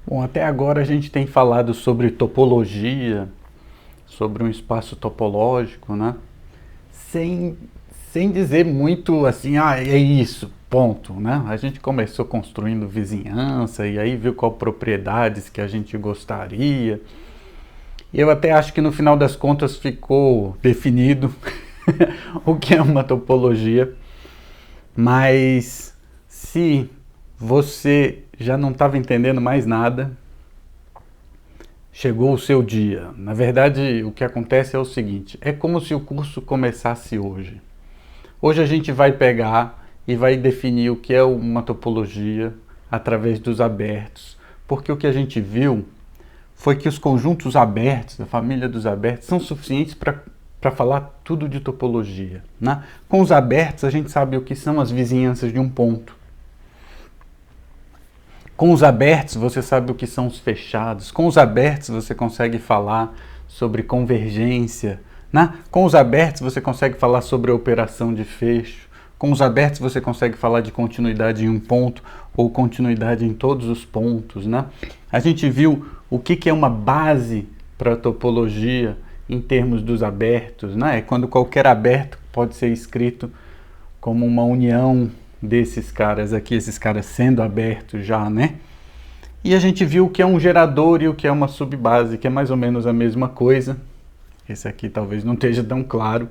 Bom, até agora a gente tem falado sobre topologia, sobre um espaço topológico, né? Sem, sem dizer muito assim, é isso, ponto, né? A gente começou construindo vizinhança e aí viu qual propriedades que a gente gostaria. Eu até acho que no final das contas ficou definido o que é uma topologia, mas se você já não estava entendendo mais nada, chegou o seu dia. Na verdade, o que acontece é o seguinte: é como se o curso começasse hoje. Hoje a gente vai pegar e vai definir o que é uma topologia através dos abertos, porque o que a gente viu foi que os conjuntos abertos, a família dos abertos, são suficientes para falar tudo de topologia, né? Com os abertos a gente sabe o que são as vizinhanças de um ponto. Com os abertos você sabe o que são os fechados. Com os abertos você consegue falar sobre convergência, né? Com os abertos você consegue falar sobre a operação de fecho. Com os abertos você consegue falar de continuidade em um ponto ou continuidade em todos os pontos, né? A gente viu o que é uma base para a topologia em termos dos abertos, né? É quando qualquer aberto pode ser escrito como uma união desses caras aqui, esses caras sendo abertos já, né? E a gente viu o que é um gerador e o que é uma subbase, que é mais ou menos a mesma coisa. Esse aqui talvez não esteja tão claro,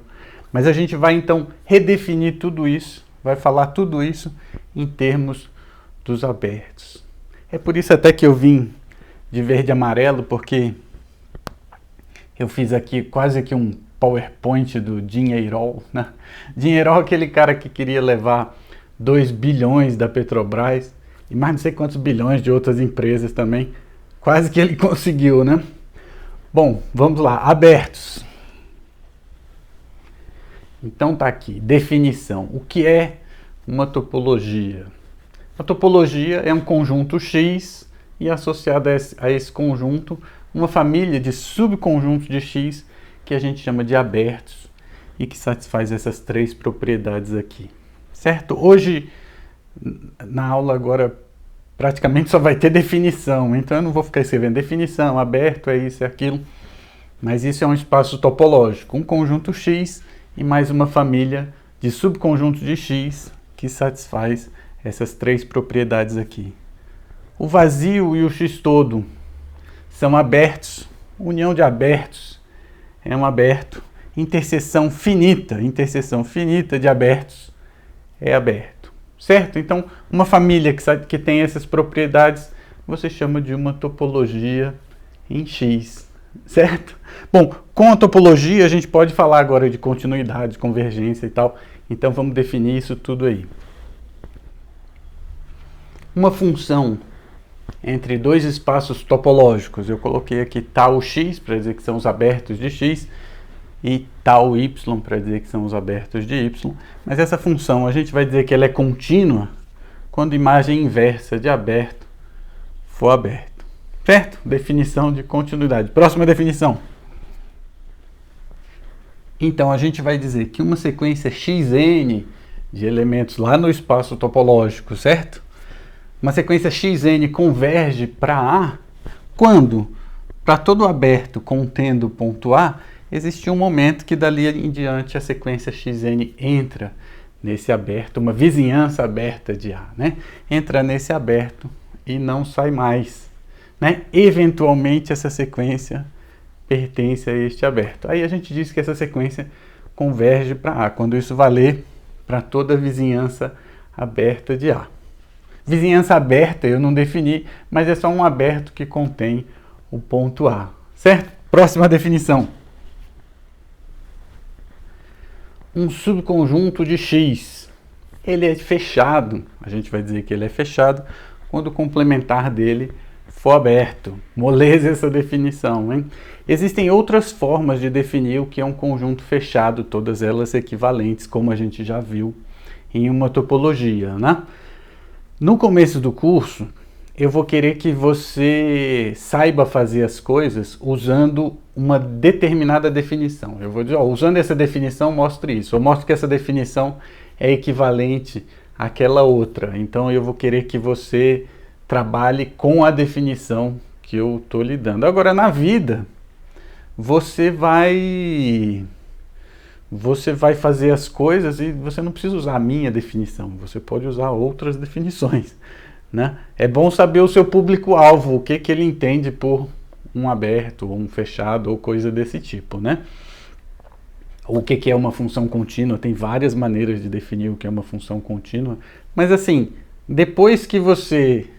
mas a gente vai então redefinir tudo isso, vai falar tudo isso em termos dos abertos. É por isso até que eu vim de verde e amarelo, porque eu fiz aqui quase que um PowerPoint do Dinheirol, né? Dinheirol é aquele cara que queria levar 2 bilhões da Petrobras e mais não sei quantos bilhões de outras empresas também. Quase que ele conseguiu, né? Bom, vamos lá, abertos. Então tá aqui, definição. O que é uma topologia? A topologia é um conjunto X e associado a esse conjunto uma família de subconjuntos de X que a gente chama de abertos e que satisfaz essas 3 propriedades aqui. Certo? Hoje, na aula agora, praticamente só vai ter definição, então eu não vou ficar escrevendo definição, aberto, é isso, é aquilo, mas isso é um espaço topológico, um conjunto X e mais uma família de subconjuntos de X que satisfaz essas 3 propriedades aqui. O vazio e o X todo são abertos, união de abertos é um aberto, interseção finita de abertos é aberto, certo? Então, uma família que tem essas propriedades, você chama de uma topologia em X, certo? Bom, com a topologia a gente pode falar agora de continuidade, convergência e tal, então vamos definir isso tudo aí. Uma função entre 2 espaços topológicos, eu coloquei aqui tal x para dizer que são os abertos de x, e tal y para dizer que são os abertos de y, mas essa função a gente vai dizer que ela é contínua quando a imagem inversa de aberto for aberto, certo? Definição de continuidade. Próxima definição. Então a gente vai dizer que uma sequência xn de elementos lá no espaço topológico, certo? Uma sequência xn converge para A quando, para todo aberto contendo ponto A, existe um momento que dali em diante a sequência xn entra nesse aberto, uma vizinhança aberta de A, né? Entra nesse aberto e não sai mais, né? Eventualmente essa sequência pertence a este aberto. Aí a gente diz que essa sequência converge para A, quando isso valer para toda a vizinhança aberta de A. Vizinhança aberta eu não defini, mas é só um aberto que contém o ponto A, certo? Próxima definição. Um subconjunto de X, ele é fechado, a gente vai dizer que ele é fechado quando o complementar dele for aberto. Moleza essa definição, hein? Existem outras formas de definir o que é um conjunto fechado, todas elas equivalentes, como a gente já viu em uma topologia, né? No começo do curso, eu vou querer que você saiba fazer as coisas usando uma determinada definição. Eu vou dizer, usando essa definição, mostre isso. Eu mostro que essa definição é equivalente àquela outra. Então, eu vou querer que você trabalhe com a definição que eu estou lhe dando. Agora, na vida, você vai fazer as coisas e você não precisa usar a minha definição, você pode usar outras definições, né? É bom saber o seu público-alvo, o que ele entende por um aberto, ou um fechado, ou coisa desse tipo, né? O que é uma função contínua, tem várias maneiras de definir o que é uma função contínua, mas assim, depois que você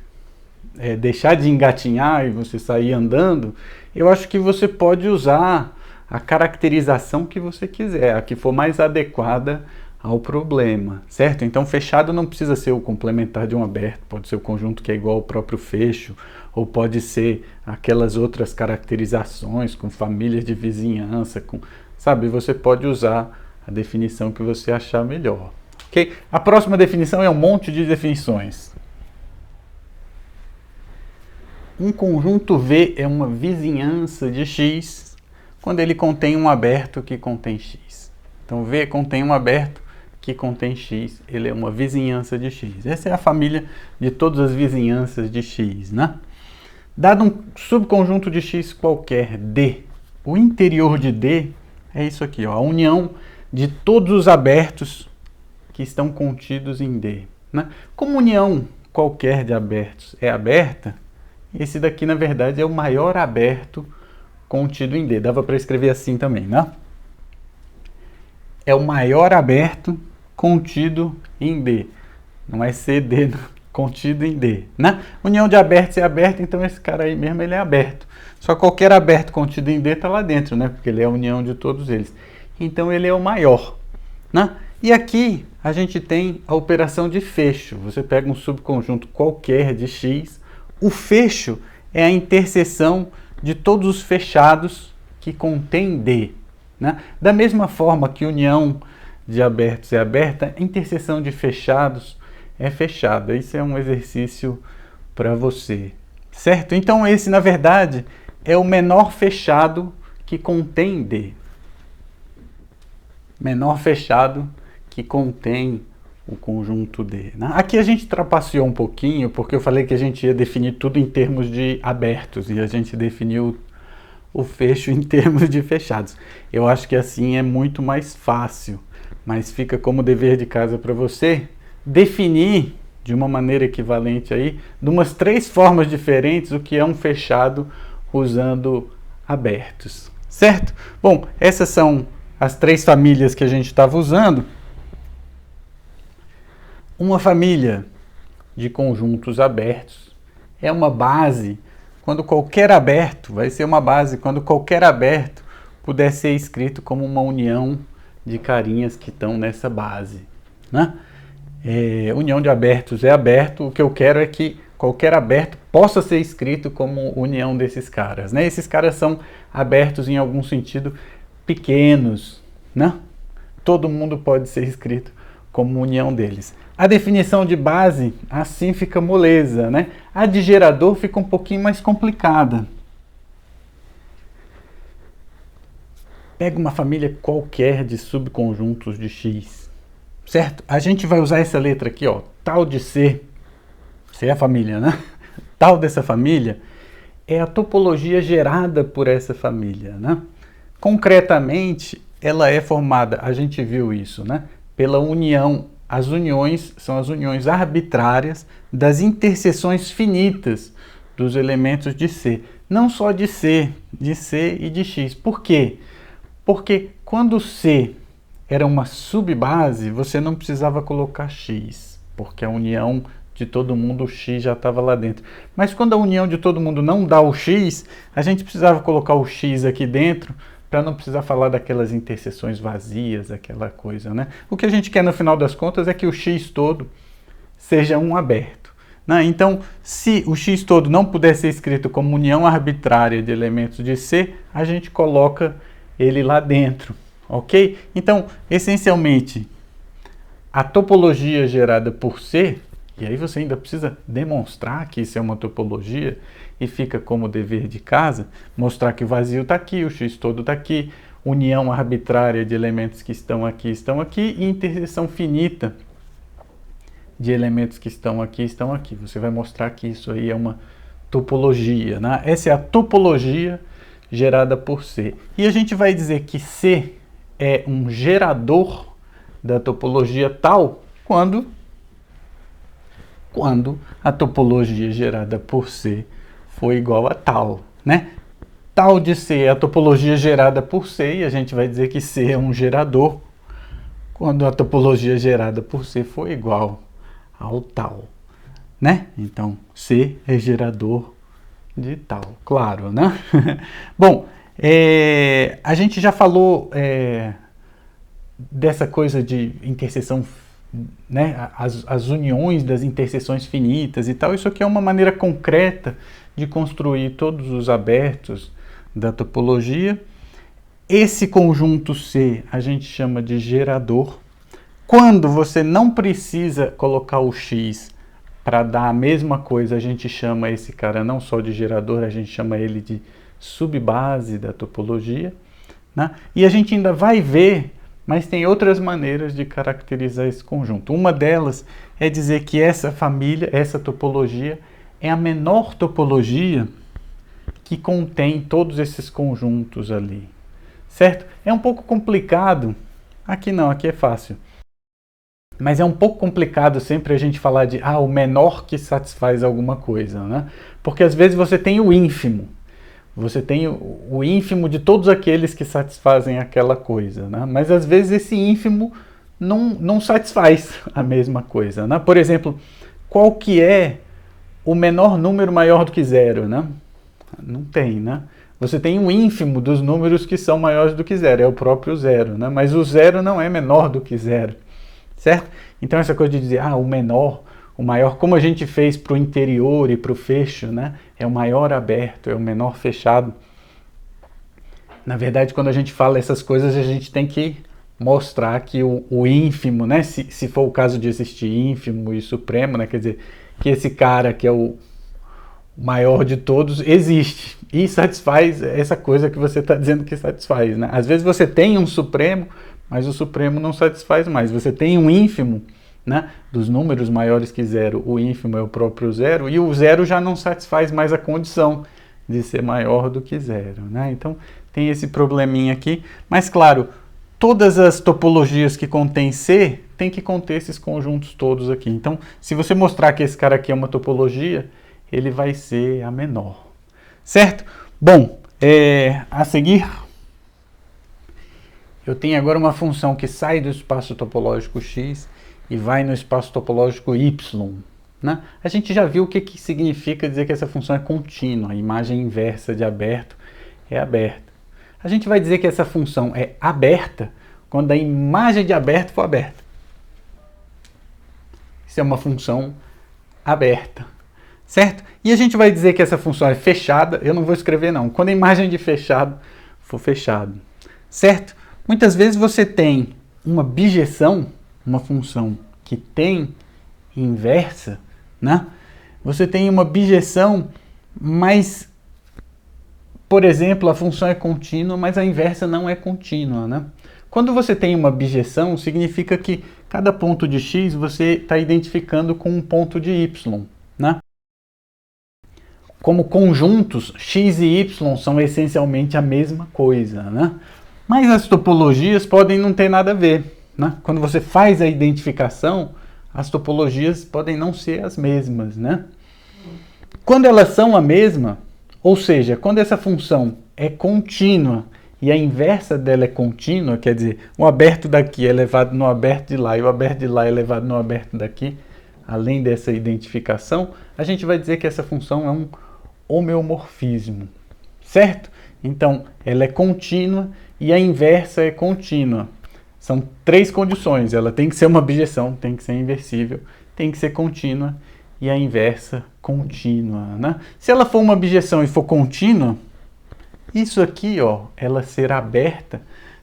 deixar de engatinhar e você sair andando, eu acho que você pode usar a caracterização que você quiser, a que for mais adequada ao problema, certo? Então, fechado não precisa ser o complementar de um aberto, pode ser o conjunto que é igual ao próprio fecho, ou pode ser aquelas outras caracterizações com famílias de vizinhança, sabe? Você pode usar a definição que você achar melhor, ok? A próxima definição é um monte de definições. Um conjunto V é uma vizinhança de X quando ele contém um aberto que contém X. Então, V contém um aberto que contém X, ele é uma vizinhança de X. Essa é a família de todas as vizinhanças de X, né? Dado um subconjunto de X qualquer, D, o interior de D é isso aqui, ó, a união de todos os abertos que estão contidos em D, né? Como união qualquer de abertos é aberta, esse daqui, na verdade, é o maior aberto contido em D. Dava para escrever assim também, né? É o maior aberto contido em D. Não é CD, contido em D, né? União de abertos é aberta, então esse cara aí mesmo, ele é aberto. Só qualquer aberto contido em D está lá dentro, né? Porque ele é a união de todos eles. Então ele é o maior, né? E aqui a gente tem a operação de fecho. Você pega um subconjunto qualquer de X. O fecho é a interseção de todos os fechados que contém D, né? Da mesma forma que união de abertos é aberta, a interseção de fechados é fechada. Isso é um exercício para você, certo? Então esse, na verdade, é o menor fechado que contém D. Menor fechado que contém o conjunto D, né? Aqui a gente trapaceou um pouquinho, porque eu falei que a gente ia definir tudo em termos de abertos, e a gente definiu o fecho em termos de fechados. Eu acho que assim é muito mais fácil, mas fica como dever de casa para você definir de uma maneira equivalente aí, de umas 3 formas diferentes, o que é um fechado usando abertos, certo? Bom, essas são as 3 famílias que a gente estava usando. Uma família de conjuntos abertos é uma base quando qualquer aberto, vai ser uma base quando qualquer aberto puder ser escrito como uma união de carinhas que estão nessa base, né? União de abertos é aberto, o que eu quero é que qualquer aberto possa ser escrito como união desses caras, né? Esses caras são abertos em algum sentido pequenos, né? Todo mundo pode ser escrito como união deles. A definição de base, assim fica moleza, né? A de gerador fica um pouquinho mais complicada. Pega uma família qualquer de subconjuntos de X, certo? A gente vai usar essa letra aqui, ó, tal de C. C é a família, né? Tal dessa família é a topologia gerada por essa família, né? Concretamente, ela é formada, a gente viu isso, né? Pela união. As uniões são as uniões arbitrárias das interseções finitas dos elementos de C. Não só de C e de X. Por quê? Porque quando C era uma subbase, você não precisava colocar X, porque a união de todo mundo, o X já estava lá dentro. Mas quando a união de todo mundo não dá o X, a gente precisava colocar o X aqui dentro, para não precisar falar daquelas interseções vazias, aquela coisa, né? O que a gente quer no final das contas é que o X todo seja um aberto, né? Então, se o X todo não puder ser escrito como união arbitrária de elementos de C, a gente coloca ele lá dentro, ok? Então, essencialmente, a topologia gerada por C, e aí você ainda precisa demonstrar que isso é uma topologia, e fica como dever de casa, mostrar que o vazio está aqui, o X todo está aqui, união arbitrária de elementos que estão aqui, e interseção finita de elementos que estão aqui. Você vai mostrar que isso aí é uma topologia, né? Essa é a topologia gerada por C. E a gente vai dizer que C é um gerador da topologia tal quando a topologia gerada por C for igual a tal, né? Tal de C é a topologia gerada por C, e a gente vai dizer que C é um gerador quando a topologia gerada por C for igual ao tal, né? Então, C é gerador de tal, claro, né? Bom, a gente já falou dessa coisa de interseção, né? As uniões das interseções finitas e tal. Isso aqui é uma maneira concreta de construir todos os abertos da topologia. Esse conjunto C a gente chama de gerador. Quando você não precisa colocar o X para dar a mesma coisa, a gente chama esse cara não só de gerador, a gente chama ele de subbase da topologia, né? E a gente ainda vai ver, mas tem outras maneiras de caracterizar esse conjunto. Uma delas é dizer que essa família, essa topologia, é a menor topologia que contém todos esses conjuntos ali, certo? É um pouco complicado, aqui não, aqui é fácil. Mas é um pouco complicado sempre a gente falar de o menor que satisfaz alguma coisa, né? Porque às vezes você tem o ínfimo. Você tem o ínfimo de todos aqueles que satisfazem aquela coisa, né? Mas às vezes esse ínfimo não satisfaz a mesma coisa, né? Por exemplo, qual que é o menor número maior do que zero, né? Não tem, né? Você tem um ínfimo dos números que são maiores do que zero, é o próprio zero, né? Mas o zero não é menor do que zero. Certo? Então essa coisa de dizer, o menor, o maior, como a gente fez para o interior e para o fecho, né? É o maior aberto, é o menor fechado. Na verdade, quando a gente fala essas coisas, a gente tem que mostrar que o ínfimo, né? Se for o caso de existir ínfimo e supremo, né? Quer dizer, que esse cara que é o maior de todos existe e satisfaz essa coisa que você está dizendo que satisfaz, né? Às vezes você tem um supremo, mas o supremo não satisfaz mais. Você tem um ínfimo, né? Dos números maiores que zero, o ínfimo é o próprio zero, e o zero já não satisfaz mais a condição de ser maior do que zero, né? Então tem esse probleminha aqui, mas claro, todas as topologias que contêm C tem que conter esses conjuntos todos aqui. Então, se você mostrar que esse cara aqui é uma topologia, ele vai ser a menor, certo? Bom, a seguir eu tenho agora uma função que sai do espaço topológico X e vai no espaço topológico Y, né? A gente já viu o que significa dizer que essa função é contínua, a imagem inversa de aberto é aberta. A gente vai dizer que essa função é aberta quando a imagem de aberto for aberta. Isso é uma função aberta, certo? E a gente vai dizer que essa função é fechada, eu não vou escrever não, quando a imagem de fechado for fechado, certo? Muitas vezes você tem uma bijeção, uma função que tem inversa, né? Você tem uma bijeção, mas, por exemplo, a função é contínua, mas a inversa não é contínua, né? Quando você tem uma bijeção, significa que cada ponto de x você está identificando com um ponto de y, né? Como conjuntos, x e y são essencialmente a mesma coisa, né? Mas as topologias podem não ter nada a ver, né? Quando você faz a identificação, as topologias podem não ser as mesmas, né? Quando elas são a mesma, ou seja, quando essa função é contínua e a inversa dela é contínua, quer dizer, o aberto daqui é elevado no aberto de lá e o aberto de lá é elevado no aberto daqui, além dessa identificação, a gente vai dizer que essa função é um homeomorfismo, certo? Então, ela é contínua e a inversa é contínua. São três condições. Ela tem que ser uma bijeção, tem que ser inversível, tem que ser contínua e a inversa contínua, né? Se ela for uma bijeção e for contínua, isso aqui, ó, ela ser aberta,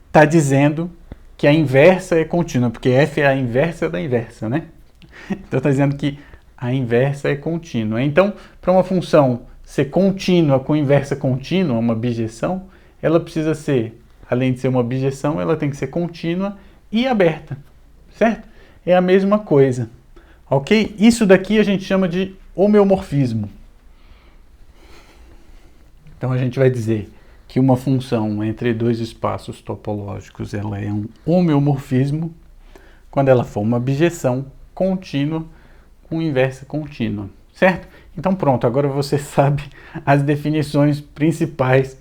está dizendo que a inversa é contínua, porque f é a inversa da inversa, né? Então está dizendo que a inversa é contínua. Então, para uma função ser contínua com inversa contínua, uma bijeção, ela precisa ser, além de ser uma bijeção, ela tem que ser contínua e aberta, certo? É a mesma coisa. Ok? Isso daqui a gente chama de homeomorfismo. Então a gente vai dizer que uma função entre dois espaços topológicos ela é um homeomorfismo quando ela for uma bijeção contínua com inversa contínua, certo? Então pronto, agora você sabe as definições principais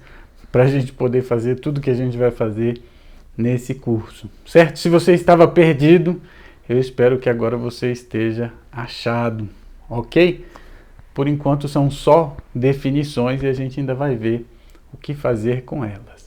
para a gente poder fazer tudo que a gente vai fazer nesse curso, certo? Se você estava perdido, eu espero que agora você esteja achado, ok? Por enquanto são só definições e a gente ainda vai ver o que fazer com elas.